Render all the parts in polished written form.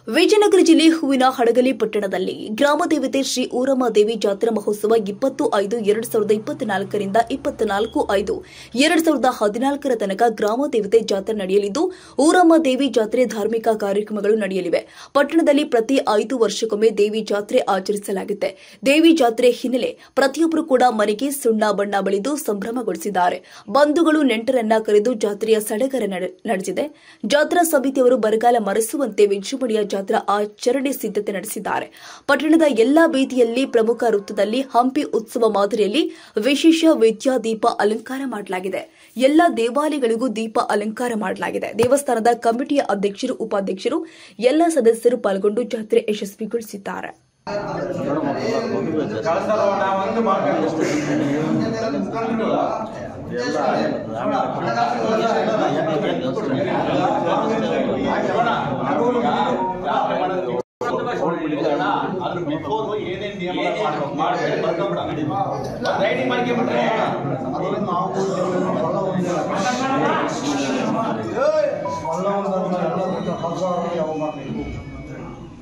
ವಿಜಯನಗರ ಜಿಲ್ಲೆ ಹೂವಿನ ಹಡಗಲಿ ಪಟ್ಟಣದಲ್ಲಿ ಗ್ರಾಮದೇವತೆ ಶ್ರೀ ಊರಮ್ಮ ದೇವಿ ಜಾತ್ರಾ ಮಹೋತ್ಸವ 20-5-2024 ರಿಂದ 24-5-2014 ತನಕ ಗ್ರಾಮದೇವತೆ ಜಾತ್ರೆ ನಡೆಯಲಿದ್ದು, ಊರಮ್ಮ ದೇವಿ ಜಾತ್ರೆ ಧಾರ್ಮಿಕ ಕಾರ್ಯಕ್ರಮಗಳು ನಡೆಯಲಿವೆ. ಪಟ್ಟಣದಲ್ಲಿ ಪ್ರತಿ 5 ವರ್ಷಕ್ಕೊಮ್ಮೆ ದೇವಿ ಜಾತ್ರೆ ಆಚರಿಸಲಾಗುತ್ತೆ. ದೇವಿ ಜಾತ್ರೆ ಹಿನ್ನೆಲೆ ಪ್ರತಿಯೊಬ್ಬರು ಕೂಡ ಮನೆಗೆ ಸುಣ್ಣ ಬಣ್ಣ ಬಳಿದು ಸಂಭ್ರಮಗೊಳಿಸಿದ್ದಾರೆ. ಬಂಧುಗಳು ನೆಂಟರನ್ನ ಕರೆದು ಜಾತ್ರೆಯ ಸಡಗರ ನಡೆಸಿದೆ. ಜಾತ್ರಾ ಸಮಿತಿಯವರು ಬರಗಾಲ ಮರೆಸುವಂತೆ ವಿಜೃಂಭಣೆಯ ಜಾತ್ರಾ ಆಚರಣೆ ಸಿದ್ಧತೆ ನಡೆಸಿದ್ದಾರೆ. ಪಟ್ಟಣದ ಎಲ್ಲಾ ಬೀದಿಯಲ್ಲಿ ಪ್ರಮುಖ ವೃತ್ತದಲ್ಲಿ ಹಂಪಿ ಉತ್ಸವ ಮಾದರಿಯಲ್ಲಿ ವಿಶೇಷ ವಿದ್ಯಾ ದೀಪ ಅಲಂಕಾರ ಮಾಡಲಾಗಿದೆ. ಎಲ್ಲಾ ದೇವಾಲಯಗಳಿಗೂ ದೀಪ ಅಲಂಕಾರ ಮಾಡಲಾಗಿದೆ. ದೇವಸ್ಥಾನದ ಕಮಿಟಿಯ ಅಧ್ಯಕ್ಷರು, ಉಪಾಧ್ಯಕ್ಷರು, ಎಲ್ಲ ಸದಸ್ಯರು ಪಾಲ್ಗೊಂಡು ಜಾತ್ರೆ ಯಶಸ್ವಿಗೊಳಿಸಿದ್ದಾರೆ.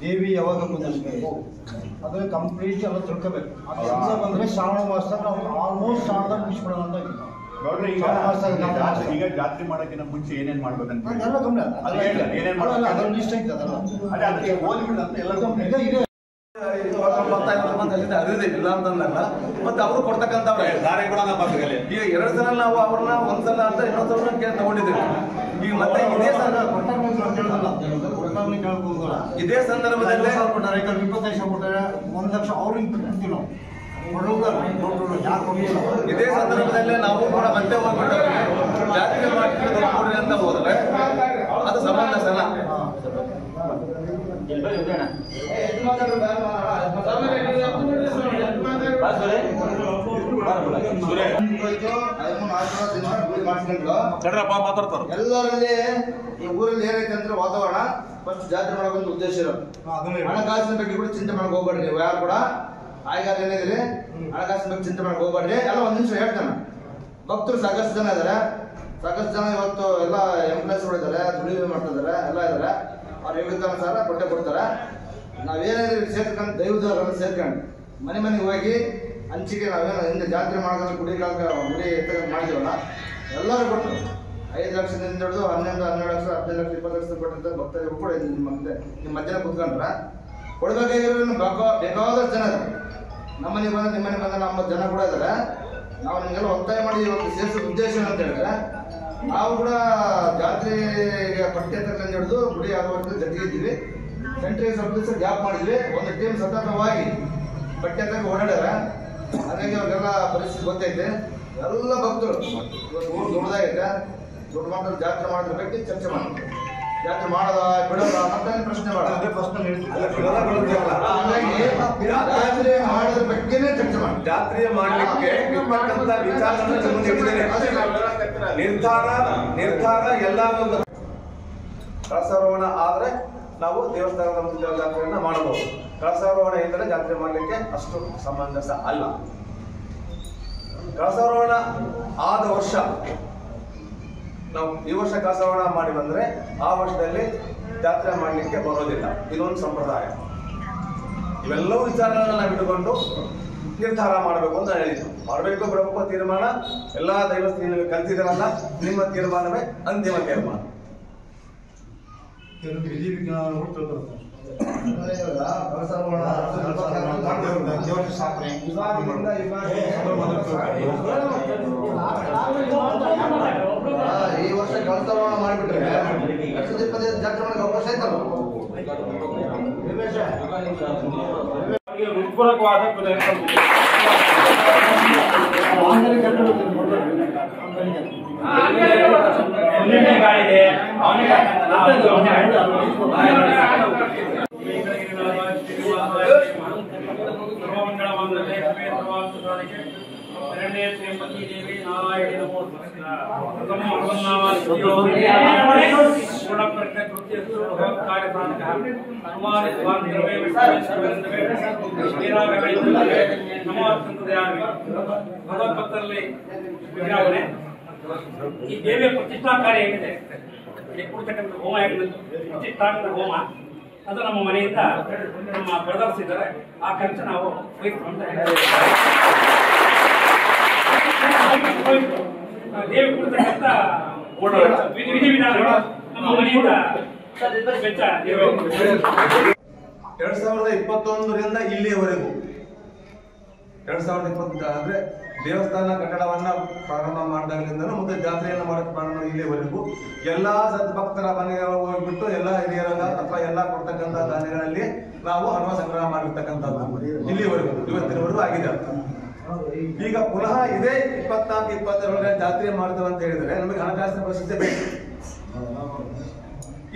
ದೇವಿ ಯಾವಾಗ ಕುಂದಿಸ್ಬೇಕು ಅದನ್ನ ಕಂಪ್ಲೀಟ್ ಎಲ್ಲ ತಿಳ್ಕೋಬೇಕು. ಅದು ಬಂದ್ರೆ ಶ್ರಾವಣ ಮಾಸದಾಗ ನಾವು ಆಲ್ಮೋಸ್ಟ್ ಶ್ರಾವಣದಾಗ ಮುಗಿಸ್ಬಿಡೋಣ ಅಂತ ನೋಡ್ರಿ. ಈಗ ಜಾತ್ರೆ ಮಾಡೋಕ್ಕಿಂತ ಮುಂಚೆ ಏನೇನ್ ಮಾಡ್ಬೇಕಂತ ಎಲ್ಲ ಗಮನ ಏನೇನ್ ಮಾಡೋಲ್ಲ, ಅದರ ಲಿಸ್ಟ್ ಐತೆ. ಅದೆಲ್ಲ ಅದೇ ಅದಕ್ಕೆ ಓದ್ಬಿಡ ಅಂತ ಎಲ್ಲ ಇದೆ. ಅರಿದೇ ಇಲ್ಲ ಅಂತಂದಲ್ಲ, ಮತ್ತೆ ಅವರು ಕೊಡ್ತಕ್ಕಂಥವ್ರೆ ದಾರಿ ಕೂಡ ಈಗ 2 ಸಲ ನಾವು ಅವ್ರನ್ನ ಒಂದ್ಸಲ ಅಂತ ಇನ್ನೊಂದ್ಸಲ ತಗೊಂಡಿದ್ದೀವಿ. ಈಗ ಮತ್ತೆ ಇದೇ ಸಂದರ್ಭದಲ್ಲಿ 25 ಕೊಟ್ಟಾರೆ, 1 ಲಕ್ಷ ಅವ್ರಿಗೆ ಬಿಡ್ತೀವಿ ನಾವು. ಇದೇ ಸಂದರ್ಭದಲ್ಲಿ ನಾವು ಕೂಡ ಮತ್ತೆ ಹೋಗ್ಬಿಟ್ಟವ್ರೆ ಜಾತ್ರೆ ಮಾಡ್ಕೊಡ್ರಿ ಅಂತ ಹೋದ್ರೆ ಅದು ಸಂಬಂಧ ಸಲ ಎಲ್ಲರಲ್ಲಿ ಈ ಊರಲ್ಲಿ ಏನೈತೆ ಅಂದ್ರೆ ವಾತಾವರಣ ಫಸ್ಟ್ ಜಾತ್ರೆ ಮಾಡೋಕಂತ ಉದ್ದೇಶ ಇರೋದು. ಹಣಕಾಸಿನ ಬಗ್ಗೆ ಕೂಡ ಚಿಂತೆ ಮಾಡಕ್ ಹೋಗ್ಬೇಡ್ರಿ. ನೀವು ಯಾರು ಕೂಡ ಆಯ್ಗಾರ ಏನಿದ್ರಿ ಹಣಕಾಸಿನ ಬಗ್ಗೆ ಚಿಂತೆ ಮಾಡಕ್ ಹೋಗ್ಬೇಡ್ರಿ. ಎಲ್ಲ 1 ನಿಮಿಷ ಹೇಳ್ತಾನೆ. ಭಕ್ತರು ಸಾಕಷ್ಟು ಜನ ಇದಾರೆ. ಸಾಕಷ್ಟು ಜನ ಇವತ್ತು ಎಲ್ಲ ಎಂಪ್ಲಾಯ್ಸ್ಗಳು ಇದಾರೆ, ದುಡಿಮೆ ಮಾಡ್ತಾ ಇದಾರೆ, ಎಲ್ಲ ಇದಾರೆ. ಅವ್ರ ಯೋಗ್ಯತಾನುಸಾರ ಕೊಟ್ಟೆ ಕೊಡ್ತಾರೆ. ನಾವೇನಾದ್ರೂ ಸೇರ್ಕೊಂಡು ದೈವದವರೆಲ್ಲ ಸೇರ್ಕೊಂಡು ಮನೆಗೆ ಹೋಗಿ ಹಂಚಿಕೆ ನಾವೇನೋ ಹಿಂದೆ ಜಾತ್ರೆ ಮಾಡೋದ್ರೆ ಗುಡಿ ಮಾಡಿದೀವಲ್ಲ, ಎಲ್ಲರೂ ಕೊಟ್ಟರು. 5 ಲಕ್ಷದಿಂದ ಹಿಡಿದು 11, 12 ಲಕ್ಷ, 15 ಲಕ್ಷ, 20 ಲಕ್ಷ ಕೊಟ್ಟಿರ್ತಾರೆ. ಭಕ್ತರು ಕೂಡ ನಿಮ್ಮ ಮಧ್ಯಾಹ್ನ ಕೂತ್ಕೊಂಡ್ರ ಕೊಡ್ಬೇಕಾಗಿರೋ ಬೇಕಾದಷ್ಟು ಜನ ಇದ್ದಾರೆ. ನಮ್ಮನೆಗೆ ಬಂದ್ರೆ ನಿಮ್ಮನೆ ಬಂದ್ರೆ ನಮ್ಮ ಜನ ಕೂಡ ಇದ್ದಾರೆ. ನಾವು ನಿಮಗೆಲ್ಲ ಒತ್ತಾಯ ಮಾಡಿ ಇವತ್ತು ಸೇರಿಸೋ ಉದ್ದೇಶ ಅಂತ ಹೇಳಿದ್ರೆ, ನಾವು ಕೂಡ ಜಾತ್ರೆಗೆ ಪಠ್ಯ ತಕ್ಕಂತ ಹಿಡಿದು ಗುಡಿ ಆಗುವಂತ ಜೊತೆಗೆ ಇದ್ದೀವಿ. ಸೆಂಟ್ರಿಗೆ ಸ್ವಲ್ಪ ದಿವಸ ಗ್ಯಾಪ್ ಮಾಡಿದ್ವಿ. ಒಂದು ಟೀಮ್ ಸತತವಾಗಿ ಪಠ್ಯ ತಕ್ಕ ಓಡಾಡ್ಯಾರ. ಹಾಗಾಗಿ ಅವ್ರಿಗೆಲ್ಲ ಪರಿಸ್ಥಿತಿ ಗೊತ್ತೈತೆ. ಎಲ್ಲ ಭಕ್ತರು ಇವತ್ತು ಊರು ದೊಡ್ಡದಾಗೈತೆ. ದೊಡ್ಡ ಮಟ್ಟದ ಜಾತ್ರೆ ಮಾಡೋದ್ರ ಬಗ್ಗೆ ಚರ್ಚೆ ಮಾಡ್ತಾರೆ. ಜಾತ್ರೆ ಮಾಡೋದ ಬಿಡೋದ ಅಂತ ಪ್ರಶ್ನೆ ಮಾಡೋದು. ಜಾತ್ರೆ ಮಾಡೋದ್ರ ಬಗ್ಗೆನೇ ಚರ್ಚೆ ಮಾಡಿ ಜಾತ್ರೆ ಮಾಡಲಿಕ್ಕೆ ನಿರ್ಧಾರ ಎಲ್ಲ ಒಂದು ಕಳಸಾರೋಹಣ ಆದ್ರೆ ನಾವು ದೇವಸ್ಥಾನದ ಜಾತ್ರೆಯನ್ನ ಮಾಡಬಹುದು. ಕಳಸಾರೋಹಣ ಇದ್ದರೆ ಜಾತ್ರೆ ಮಾಡಲಿಕ್ಕೆ ಅಷ್ಟು ಸಮಂಜಸ ಅಲ್ಲ. ಕಳಸಾರೋಹಣ ಆದ ವರ್ಷ ನಾವು ಈ ವರ್ಷ ಕಳಸಾರೋಹಣ ಮಾಡಿ ಬಂದ್ರೆ ಆ ವರ್ಷದಲ್ಲಿ ಜಾತ್ರೆ ಮಾಡಲಿಕ್ಕೆ ಬರೋದಿಲ್ಲ. ಇದೊಂದು ಸಂಪ್ರದಾಯ. ಇವೆಲ್ಲವೂ ವಿಚಾರಗಳನ್ನ ನಾವು ಇಟ್ಟುಕೊಂಡು ನಿರ್ಧಾರ ಮಾಡಬೇಕು ಅಂತ ಹೇಳಿದ್ರು. ಮಾಡಬೇಕು ಬಿಡಬೇಕು ತೀರ್ಮಾನ ಎಲ್ಲಾ ದೈವಸ್ಥಾನ ಕಲ್ತಿದಾರಲ್ಲ, ನಿಮ್ಮ ತೀರ್ಮಾನವೇ ಅಂತಿಮ ತೀರ್ಮಾನ. ಈ ವರ್ಷ ಕಳಸಾರೋಹಣ ಮಾಡಿಬಿಟ್ರೆ ಜಾತ್ರೆ ಮಾಡಕ್ಕೆ ಅವಕಾಶ ಆಯ್ತಲ್ಲ. ಭಗವತ್ಭಕ್ತರಲ್ಲಿ ವಿಚಾರಣೆ ಈ ದೇವಿಯ ಪ್ರತಿಷ್ಠಾ ಕಾರ್ಯ ಏನಿದೆ, ಹೋಮ ಪ್ರತಿಷ್ಠಾಂಗ ಹೋಮ ಅದು ನಮ್ಮ ಮನೆಯಿಂದ ನಮ್ಮ ಬ್ರದರ್ಸ್ ಇದ್ದಾರೆ, ಆ ಖರ್ಚು ನಾವು ದೇವಿ ಕೊಡ್ತಕ್ಕಂಥ ವಿಧಿವಿಧಾನಗಳು ನಮ್ಮ ಮನೆಯಿಂದ ವೆಚ್ಚ 2021ರಿಂದ ಇಲ್ಲಿಯವರೆಗೂ 2020 ಅಂದ್ರೆ ದೇವಸ್ಥಾನ ಕಟ್ಟಡವನ್ನ ಪ್ರಾರಂಭ ಮಾಡಿದಾಗಲಿಂದಲೂ ಮತ್ತೆ ಜಾತ್ರೆಯನ್ನು ಮಾಡೋಕ್ಕೆ ಪ್ರಾರಂಭ ಇಲ್ಲಿವರೆಗೂ ಎಲ್ಲಾ ಸದ್ಭಕ್ತರ ಮನೆಗೆ ಹೋಗ್ಬಿಟ್ಟು ಎಲ್ಲಾ ಹಿರಿಯರ ಅಥವಾ ಎಲ್ಲಾ ಕೊಡ್ತಕ್ಕಂಥ ದಾನಿಗಳಲ್ಲಿ ನಾವು ಹಣ ಸಂಗ್ರಹ ಮಾಡಿರ್ತಕ್ಕಂಥದ್ದು ಇಲ್ಲಿವರೆಗೂ ಇವತ್ತಿನವರೆಗೂ ಆಗಿದೆ. ಈಗ ಪುನಃ ಇದೇ 24-22 ಜಾತ್ರೆ ಮಾಡ್ತೇವೆ ಅಂತ ಹೇಳಿದ್ರೆ ನಮಗೆ ಹಣಕಾಸಿನ ಪರಿಸ್ಥಿತಿ ಬೇಕು.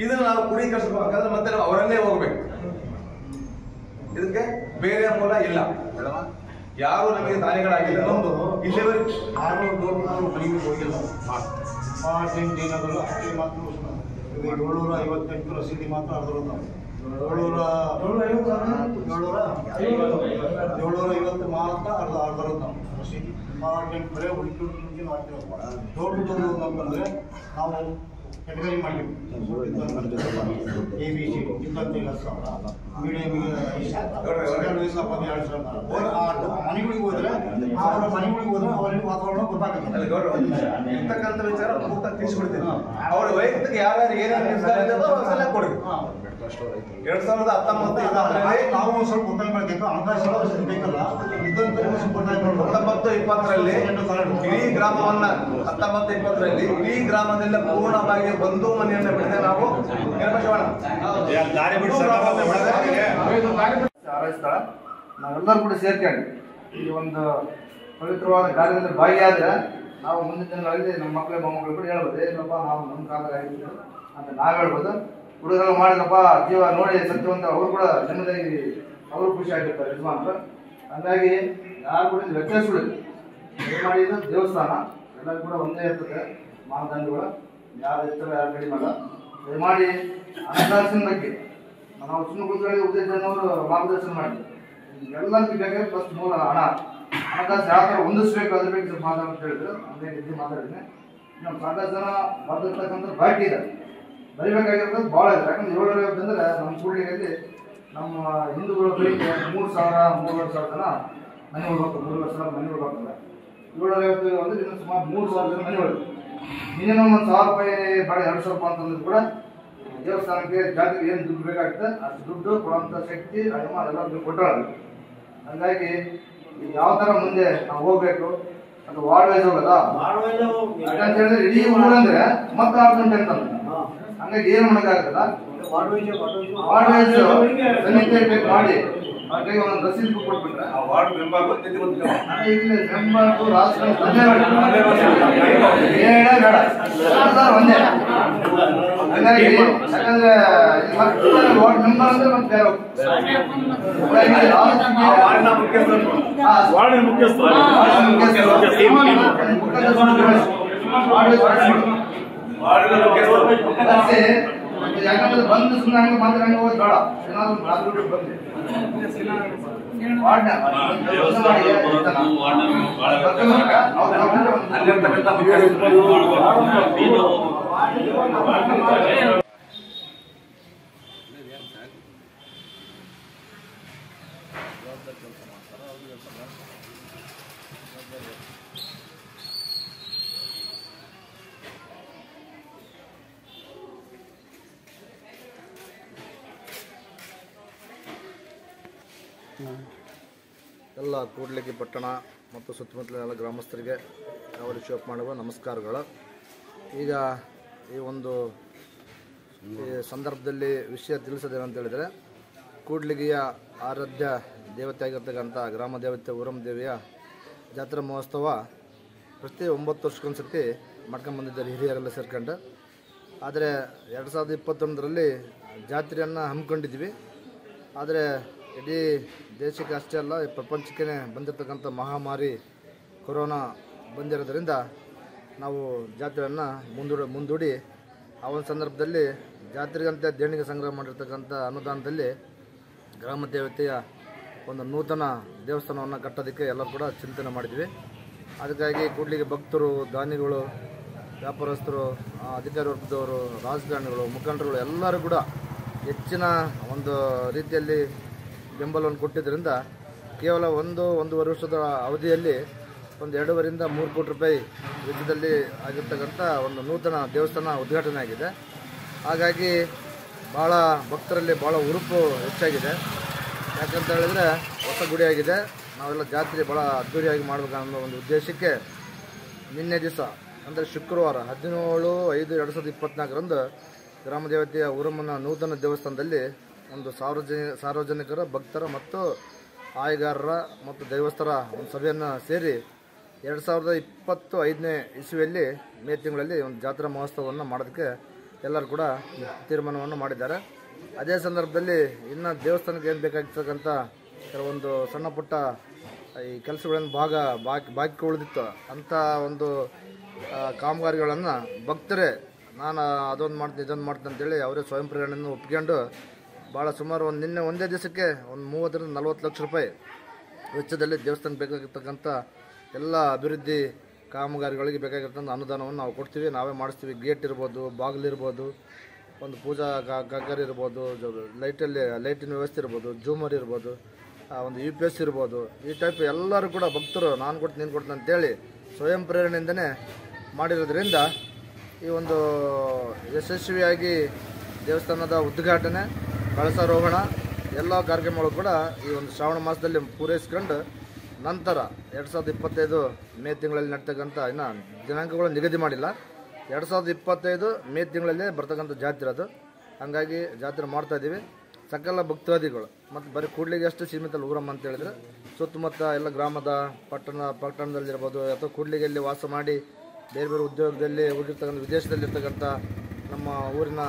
ಇದನ್ನ ನಾವು ಕ್ರೋಢೀಕರಿಸಬೇಕಾದ್ರೆ ಮತ್ತೆ ನಾವು ಅವರಲ್ಲೇ ಹೋಗ್ಬೇಕು. ಇದಕ್ಕೆ ಬೇರೆ ಮೂಲ ಇಲ್ಲ. ಯಾರು ನಮಗೆ ದಾನಿಗಳಾಗಿಲ್ಲ. ನಮ್ದು ಇಲ್ಲಿವರೆಗೂ 600 ಮನೆಗೆ ಹೋಗಿಲ್ಲ. 8 ದಿನಗಳು ಅಕ್ಕಿ ಮಾತ್ರ 758 ರಸೀದಿ ಮಾತ್ರ ಅರ್ಧರು 750 ಮಾತ್ರ ಅರ್ಧರು ರಸೀದಿ 8 ಬರೇ ಉಳಿದು ದೊಡ್ಡ ಅಂತಂದ್ರೆ ನಾವು ಕೆಟಗರಿ ಮಾಡಿದ್ವಿ. ABC 25,000, ಮೀಡಿಯಮ್ಗೆ 2,000 ಮನೆಗಳಿಗೆ ಹೋದ್ರೆ ಅವರ ಮನೆಗಳಿಗೆ ಹೋದ್ರೆ ಅವರಿಗೆ ವಾತಾವರಣ ಗೊತ್ತಾಗುತ್ತೆ. ಇರ್ತಕ್ಕಂಥ ವಿಚಾರ ಪೂರ್ತಿ ತಿಳಿಸ್ಬಿಡ್ತೀನಿ. ಅವ್ರ ವೈಯಕ್ತಿಕ ಯಾರ್ಯಾರು ಏನೇನು ನಿರ್ಧಾರ ಇದೆ ಕೊಡಿ. 2019 ನಾವು ಸ್ವಲ್ಪ ಒತ್ತಾಯ ಮಾಡಬೇಕು. ಹಣಕಾಸು ಬೇಕಲ್ಲ, ಇದ್ದಂತ 19-20ರಲ್ಲಿ ಇಡೀ ಗ್ರಾಮವನ್ನ 19-20ರಲ್ಲಿ ಇಡೀ ಗ್ರಾಮದಿಂದ ಪೂರ್ಣವಾಗಿ ಬಂದು ಮನೆಯನ್ನ ಬಿಡದೆ ನಾವು ಸ್ಥಳ ನಾವೆಲ್ಲರೂ ಕೂಡ ಸೇರ್ಕೊಂಡು ಈ ಒಂದು ಪವಿತ್ರವಾದ ಕಾರ್ಯದಲ್ಲಿ ಭಾಗಿಯಾದ್ರೆ ನಾವು ಮುಂದಿನ ದಿನಗಳಲ್ಲಿ ನಮ್ಮ ಮಕ್ಕಳು ಮೊಮ್ಮಕ್ಕಳು ಕೂಡ ಹೇಳ್ಬೋದು, ಏನಪ್ಪ ನಾವು ನಮ್ಮ ಕಾಲದಾಗ ಆಗಿದ್ದು ಅಂತ ನಾವು ಹೇಳ್ಬೋದು. ಹುಡುಗರು ಮಾಡಿದಪ್ಪ ಜೀವ ನೋಡಿ ಸತ್ಯವಂತ ಅವರು ಕೂಡ ಜನದಾಗಿ ಅವರು ಖುಷಿ ಆಗಿರ್ತಾರೆ ಯಜಮಾನರು. ಹಂಗಾಗಿ ಯಾರು ಕೂಡ ವ್ಯತ್ಯಾಸಗಳು ಮಾಡಿದ್ದು ದೇವಸ್ಥಾನ ಎಲ್ಲರೂ ಕೂಡ ಒಂದೇ ಇರ್ತದೆ ಮಾನದಂಡಗಳು, ಯಾರು ಹೆಚ್ಚಳ ಯಾರು ಕಡಿಮೆ ಅಲ್ಲ. ದಯಮಾಡಿ ಹಣಕಾಸಿನ ಬಗ್ಗೆ ನಾವು ಸುಮ್ಮನೆ ಕೂತ್ಕೊಳ್ಳಿ ಉದ್ದೇಶನವರು ಮಾರ್ಗದರ್ಶನ ಮಾಡಿ ಎಲ್ಲರಿಗೂ ಬೇಕಾದ್ರೆ ಫಸ್ಟ್ ಮೂಲ ಹಣಕಾಸು ಯಾವ ಥರ ಹೊಂದಿಸ್ಬೇಕು ಅದ್ರ ಬಗ್ಗೆ ಸ್ವಲ್ಪ ಮಾತಾಡೋದು ಹೇಳಿದ್ರು. ಹಂಗೆ ರೀತಿ ಮಾತಾಡಿದ್ದೀನಿ. ನಮ್ಮ ಸಾಕಷ್ಟು ಜನ ಬರ್ದಿರ್ತಕ್ಕಂಥ ಬಾಕಿ ಇದೆ, ಬರಿಬೇಕಾಗಿರೋದು ಭಾಳ ಇದೆ. ಯಾಕಂದ್ರೆ 750 ಅಂದರೆ ನಮ್ಮ ಕೂಡ್ಲಿಗಲ್ಲಿ ನಮ್ಮ ಹಿಂದೂಗಳ ಬಳಿಗೆ 3,000 3,500 ಜನ ಮನೆ ಹೋಗ್ಬೇಕು. 3,00,000 ಮನೆ ಹೋಗ್ಬೇಕಾದ್ರೆ 750 ಅಂದರೆ ಇನ್ನು ಸುಮಾರು 3,000 ಜನ ಮನೆಗಳು. ಮಿನಿಮಮ್ 1,000 ರೂಪಾಯಿ ಬೇಡ 2,000 ರೂಪಾಯಿ ಅಂತಂದ್ರೆ ಕೂಡ ದೇವಸ್ಥಾನಕ್ಕೆ ಜಾತಿಗೆ ಏನು ದುಡ್ಡು ಬೇಕಾಗುತ್ತೆ ಅಷ್ಟು ದುಡ್ಡು ಕೊಡುವಂಥ ಶಕ್ತಿ ಎಲ್ಲ ಕೊಟ್ಟರು. ಹಂಗಾಗಿ ಯಾವ ಥರ ಮುಂದೆ ನಾವು ಹೋಗ್ಬೇಕು ಅದು ವಾರ್ಡ್ ವೈಸ್ ಹೋಗಲ್ಲ ಯಾಕಂತ ಹೇಳಿದ್ರೆ ಇಡೀ ಊರಂದ್ರೆ ಮತ್ತೆ 6 ಗಂಟೆ ಅಂತಂದ್ರೆ ಹಂಗಾಗಿ ಏನು ಮಾಡೋಕ್ಕಾಗಲ್ಲ. ವಾರ್ಡ್ ವೈಸ್ ಸಮಿತಿ ಮಾಡಿ ಅವ್ರಿಗೆ ಒಂದೊಂದು ರಸೀದಿ ಕೊಟ್ಬಿಟ್ರೆ ಇಲ್ಲಿ ಮೆಂಬರ್ದು ರಾಜಕಾರಣ ಒಂದೇ. ಹಂಗಾಗಿ ಯಾಕಂದ್ರೆ ವಾರ್ಡ್ ಮೆಂಬರ್ ಅಂದ್ರೆ ಮತ್ತೆ ಯಾಕಂದ್ರೆ ಬಂದು ಸುಮ್ಮನೆ ಹಂಗೆ ಮಾತ್ರ ಹಂಗೆ ಹೋದ್ ಬೇಡ. ಏನಾದ್ರು ಬಂದೆ ಎಲ್ಲ ಕೂಡ್ಲಿಗಿ ಪಟ್ಟಣ ಮತ್ತು ಸುತ್ತಮುತ್ತಲಿನ ಎಲ್ಲ ಗ್ರಾಮಸ್ಥರಿಗೆ ಅವರ ಶಿವಪ್ಪ ಮಾಡುವ ನಮಸ್ಕಾರಗಳು. ಈಗ ಈ ಒಂದು ಸಂದರ್ಭದಲ್ಲಿ ವಿಷಯ ತಿಳಿಸೋದೇನು ಅಂತ ಹೇಳಿದರೆ, ಕೂಡ್ಲಿಗಿಯ ಆರಾಧ್ಯ ದೇವತೆ ಆಗಿರ್ತಕ್ಕಂಥ ಗ್ರಾಮ ದೇವತೆ ಊರಮ್ಮ ದೇವಿಯ ಜಾತ್ರಾ ಮಹೋತ್ಸವ ಪ್ರತಿ 9 ವರ್ಷಕ್ಕೊಂದ್ಸತಿ ಮಾಡ್ಕೊಂಬಂದಿದ್ದಾರೆ ಹಿರಿಯರೆಲ್ಲ ಸೇರ್ಕೊಂಡು. ಆದರೆ 2021ರಲ್ಲಿ ಜಾತ್ರೆಯನ್ನು ಹಮ್ಮಿಕೊಂಡಿದ್ವಿ. ಆದರೆ ಇಡೀ ದೇಶಕ್ಕೆ ಅಷ್ಟೇ ಅಲ್ಲ, ಪ್ರಪಂಚಕ್ಕೆ ಬಂದಿರತಕ್ಕಂಥ ಮಹಾಮಾರಿ ಕೊರೋನಾ ಬಂದಿರೋದ್ರಿಂದ ನಾವು ಜಾತ್ರೆಯನ್ನು ಮುಂದೂಡಿ ಆ ಒಂದು ಸಂದರ್ಭದಲ್ಲಿ ಜಾತ್ರೆಗಂತ ದೇಣಿಗೆ ಸಂಗ್ರಹ ಮಾಡಿರ್ತಕ್ಕಂಥ ಅನುದಾನದಲ್ಲಿ ಗ್ರಾಮ ದೇವತೆಯ ಒಂದು ನೂತನ ದೇವಸ್ಥಾನವನ್ನು ಕಟ್ಟೋದಕ್ಕೆ ಎಲ್ಲರೂ ಕೂಡ ಚಿಂತನೆ ಮಾಡಿದ್ವಿ. ಅದಕ್ಕಾಗಿ ಕೂಡ್ಲಿಗಿ ಭಕ್ತರು, ದಾನಿಗಳು, ವ್ಯಾಪಾರಸ್ಥರು, ಅಧಿಕಾರಿ ವರ್ಗದವರು, ರಾಜಕಾರಣಿಗಳು, ಮುಖಂಡರುಗಳು ಎಲ್ಲರೂ ಕೂಡ ಹೆಚ್ಚಿನ ಒಂದು ರೀತಿಯಲ್ಲಿ ಬೆಂಬಲವನ್ನು ಕೊಟ್ಟಿದ್ದರಿಂದ ಕೇವಲ 1-1.5 ವರ್ಷದ ಅವಧಿಯಲ್ಲಿ ಒಂದು 2.5 3 ಕೋಟಿ ರೂಪಾಯಿ ವೆಚ್ಚದಲ್ಲಿ ಆಗಿರ್ತಕ್ಕಂಥ ಒಂದು ನೂತನ ದೇವಸ್ಥಾನ ಉದ್ಘಾಟನೆ ಆಗಿದೆ. ಹಾಗಾಗಿ ಭಾಳ ಭಕ್ತರಲ್ಲಿ ಭಾಳ ಹುರುಪು ಹೆಚ್ಚಾಗಿದೆ. ಯಾಕಂತ ಹೇಳಿದ್ರೆ ಹೊಸ ಗುಡಿಯಾಗಿದೆ, ನಾವೆಲ್ಲ ಜಾತ್ರೆ ಭಾಳ ಅದ್ದೂರಿಯಾಗಿ ಮಾಡಬೇಕನ್ನೋ ಒಂದು ಉದ್ದೇಶಕ್ಕೆ ನಿನ್ನೆ ದಿವಸ ಅಂದರೆ ಶುಕ್ರವಾರ 17/5/2024 ಗ್ರಾಮ ದೇವತೆಯ ಊರಮ್ಮನ ನೂತನ ದೇವಸ್ಥಾನದಲ್ಲಿ ಒಂದು ಸಾರ್ವಜನಿಕರ ಭಕ್ತರ ಮತ್ತು ಆಯಗಾರರ ಮತ್ತು ದೈವಸ್ಥರ ಒಂದು ಸಭೆಯನ್ನು ಸೇರಿ 2025ನೇ ಇಸ್ವಿಯಲ್ಲಿ ಮೇ ತಿಂಗಳಲ್ಲಿ ಒಂದು ಜಾತ್ರಾ ಮಹೋತ್ಸವವನ್ನು ಮಾಡೋದಕ್ಕೆ ಎಲ್ಲರೂ ಕೂಡ ತೀರ್ಮಾನವನ್ನು ಮಾಡಿದ್ದಾರೆ. ಅದೇ ಸಂದರ್ಭದಲ್ಲಿ ಇನ್ನು ದೇವಸ್ಥಾನಕ್ಕೆ ಏನು ಬೇಕಾಗಿರ್ತಕ್ಕಂಥ ಕೆಲವೊಂದು ಸಣ್ಣ ಪುಟ್ಟ ಈ ಕೆಲಸಗಳನ್ನು ಬಾಕಿ ಉಳಿದಿತ್ತು ಅಂಥ ಒಂದು ಕಾಮಗಾರಿಗಳನ್ನು ಭಕ್ತರೇ ನಾನು ಅದೊಂದು ಮಾಡ್ತೀನಿ ಇದೊಂದು ಮಾಡ್ತೀನಿ ಅಂತೇಳಿ ಅವರೇ ಸ್ವಯಂ ಪ್ರೇರಣೆಯನ್ನು ಒಪ್ಕೊಂಡು ಭಾಳ ಸುಮಾರು ನಿನ್ನೆ ಒಂದೇ ದಿವಸಕ್ಕೆ ಒಂದು 30-40 ಲಕ್ಷ ರೂಪಾಯಿ ವೆಚ್ಚದಲ್ಲಿ ದೇವಸ್ಥಾನಕ್ಕೆ ಬೇಕಾಗಿರ್ತಕ್ಕಂಥ ಎಲ್ಲ ಅಭಿವೃದ್ಧಿ ಕಾಮಗಾರಿಗಳಿಗೆ ಬೇಕಾಗಿರ್ತಕ್ಕಂಥ ಅನುದಾನವನ್ನು ನಾವು ಕೊಡ್ತೀವಿ, ನಾವೇ ಮಾಡಿಸ್ತೀವಿ. ಗೇಟ್ ಇರ್ಬೋದು, ಬಾಗಿಲಿರ್ಬೋದು, ಒಂದು ಪೂಜಾ ಗಗ್ಗರ್ ಇರ್ಬೋದು, ಲೈಟಿನ ವ್ಯವಸ್ಥೆ ಇರ್ಬೋದು, ಜೂಮರ್ ಇರ್ಬೋದು, ಒಂದು UPS ಇರ್ಬೋದು, ಈ ಟೈಪ್ ಎಲ್ಲರೂ ಕೂಡ ಭಕ್ತರು ನಾನು ಕೊಟ್ಟು ನೀನು ಕೊಡ್ತೀನಿ ಅಂತೇಳಿ ಸ್ವಯಂ ಪ್ರೇರಣೆಯಿಂದನೇ ಮಾಡಿರೋದ್ರಿಂದ ಈ ಒಂದು ಯಶಸ್ವಿಯಾಗಿ ದೇವಸ್ಥಾನದ ಉದ್ಘಾಟನೆ, ಕಳಸಾರೋಹಣ ಎಲ್ಲ ಕಾರ್ಯಕ್ರಮಗಳು ಕೂಡ ಈ ಒಂದು ಶ್ರಾವಣ ಮಾಸದಲ್ಲಿ ಪೂರೈಸ್ಕೊಂಡು ನಂತರ 2025 ಮೇ ತಿಂಗಳಲ್ಲಿ ನಡ್ತಕ್ಕಂಥ ಇನ್ನು ದಿನಾಂಕಗಳು ನಿಗದಿ ಮಾಡಿಲ್ಲ. 2025 ಮೇ ತಿಂಗಳಲ್ಲೇ ಬರ್ತಕ್ಕಂಥ ಜಾತ್ರೆ ಅದು. ಹಾಗಾಗಿ ಜಾತ್ರೆ ಮಾಡ್ತಾಯಿದ್ದೀವಿ. ಸಕಲ ಭಕ್ತಾದಿಗಳು ಮತ್ತು ಬರೀ ಕೂಡ್ಲಿಗೆ ಅಷ್ಟು ಸೀಮಿತ ಊರಮ್ಮ ಅಂತ ಹೇಳಿದ್ರೆ ಸುತ್ತಮುತ್ತ ಎಲ್ಲ ಗ್ರಾಮದ ಪಟ್ಟಣದಲ್ಲಿರ್ಬೋದು ಅಥವಾ ಕೂಡ್ಲಿಗೆಯಲ್ಲಿ ವಾಸ ಮಾಡಿ ಬೇರೆ ಬೇರೆ ಉದ್ಯೋಗದಲ್ಲಿ ಹೋಗಿರ್ತಕ್ಕಂಥ ವಿದೇಶದಲ್ಲಿರ್ತಕ್ಕಂಥ ನಮ್ಮ ಊರಿನ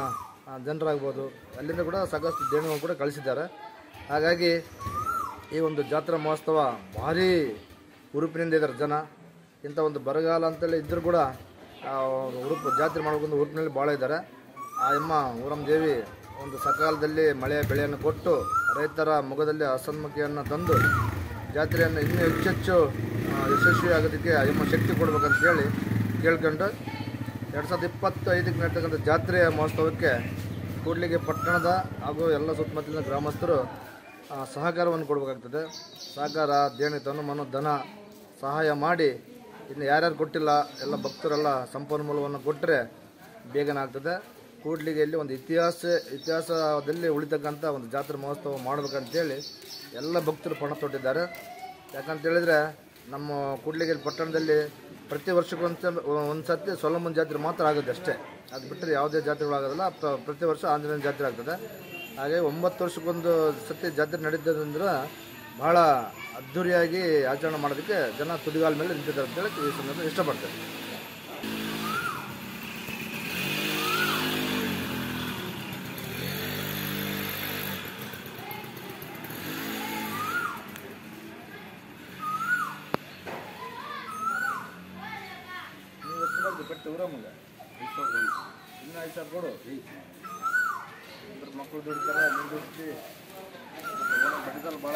ಜನರಾಗ್ಬೋದು, ಅಲ್ಲಿಂದ ಕೂಡ ಸಾಕಷ್ಟು ದೇಣಿಗೆಗಳು ಕೂಡ ಕಳಿಸಿದ್ದಾರೆ. ಹಾಗಾಗಿ ಈ ಒಂದು ಜಾತ್ರಾ ಮಹೋತ್ಸವ ಭಾರೀ ಹುರುಪಿನಿಂದ ಇದ್ದಾರೆ ಜನ. ಇಂಥ ಒಂದು ಬರಗಾಲ ಅಂತೇಳಿ ಇದ್ದರೂ ಕೂಡ ಜಾತ್ರೆ ಮಾಡೋಕ್ಕೊಂದು ಹುರುಪಿನಲ್ಲಿ ಭಾಳ ಇದ್ದಾರೆ. ಆ ಅಮ್ಮ ಊರಮ್ಮ ದೇವಿ ಒಂದು ಸಕಾಲದಲ್ಲಿ ಮಳೆ ಬೆಳೆಯನ್ನು ಕೊಟ್ಟು ರೈತರ ಮೊಗದಲ್ಲಿ ಹಸನ್ಮುಖಿಯನ್ನು ತಂದು ಜಾತ್ರೆಯನ್ನು ಇನ್ನೂ ಹೆಚ್ಚೆಚ್ಚು ಯಶಸ್ವಿ ಆಗೋದಕ್ಕೆ ಅಮ್ಮ ಶಕ್ತಿ ಕೊಡ್ಬೇಕಂತೇಳಿ ಕೇಳ್ಕೊಂಡು 2025ಕ್ಕೆ ನಡ್ತಕ್ಕಂಥ ಜಾತ್ರೆಯ ಮಹೋತ್ಸವಕ್ಕೆ ಕೂಡ್ಲಿಗೆ ಪಟ್ಟಣದ ಹಾಗೂ ಎಲ್ಲ ಸುತ್ತಮುತ್ತಲಿನ ಗ್ರಾಮಸ್ಥರು ಸಹಕಾರವನ್ನು ಕೊಡಬೇಕಾಗ್ತದೆ. ಸಹಕಾರ, ದೇಣಿ, ತನುಮನು, ಧನ ಸಹಾಯ ಮಾಡಿ ಇನ್ನು ಯಾರ್ಯಾರು ಕೊಟ್ಟಿಲ್ಲ ಎಲ್ಲ ಭಕ್ತರೆಲ್ಲ ಸಂಪನ್ಮೂಲವನ್ನು ಕೊಟ್ಟರೆ ಬೇಗನೆ ಆಗ್ತದೆ. ಕೂಡ್ಲಿಗೆಯಲ್ಲಿ ಒಂದು ಇತಿಹಾಸದಲ್ಲಿ ಉಳಿತಕ್ಕಂಥ ಒಂದು ಜಾತ್ರಾ ಮಹೋತ್ಸವ ಮಾಡಬೇಕಂತೇಳಿ ಎಲ್ಲ ಭಕ್ತರು ಪಣ ತೊಟ್ಟಿದ್ದಾರೆ. ಯಾಕಂತೇಳಿದರೆ ನಮ್ಮ ಕೂಡ್ಲಿಗೆ ಪಟ್ಟಣದಲ್ಲಿ ಪ್ರತಿ ವರ್ಷಕ್ಕೊಂದು ಸತಿ ಸೊಲಮನ್ ಜಾತ್ರೆ ಮಾತ್ರ ಆಗುತ್ತೆ ಅಷ್ಟೇ. ಅದು ಬಿಟ್ಟರೆ ಯಾವುದೇ ಜಾತ್ರೆಗಳಾಗೋದಿಲ್ಲ. ಪ್ರತಿ ವರ್ಷ ಆಂಜನೇಯ ಜಾತ್ರೆ ಆಗ್ತದೆ. ಹಾಗೆ 9 ವರ್ಷಕ್ಕೊಂದು ಸತಿ ಜಾತ್ರೆ ನಡೀತದಂದ್ರೆ ಭಾಳ ಅದ್ಧೂರಿಯಾಗಿ ಆಚರಣೆ ಮಾಡೋದಕ್ಕೆ ಜನ ತುದಿಗಾಲ ಮೇಲೆ ನಿಂತಿದ್ದಾರೆ ಅಂತೇಳಿ ಈ ಸಂದರ್ಭ ಇಷ್ಟಪಡ್ತಾರೆ. ನೀವು ಎಷ್ಟು ಬರ್ತೀವಿ ಕಟ್ಟಿ ಊರಮ್ಮಗೆ 5,000 ಇನ್ನೂ 5,000 ಕೊಡು. ಮಕ್ಕಳು ದುಡಿತಾರೆ, ನೀನು ದುಡ್ಡು ಭಾಳ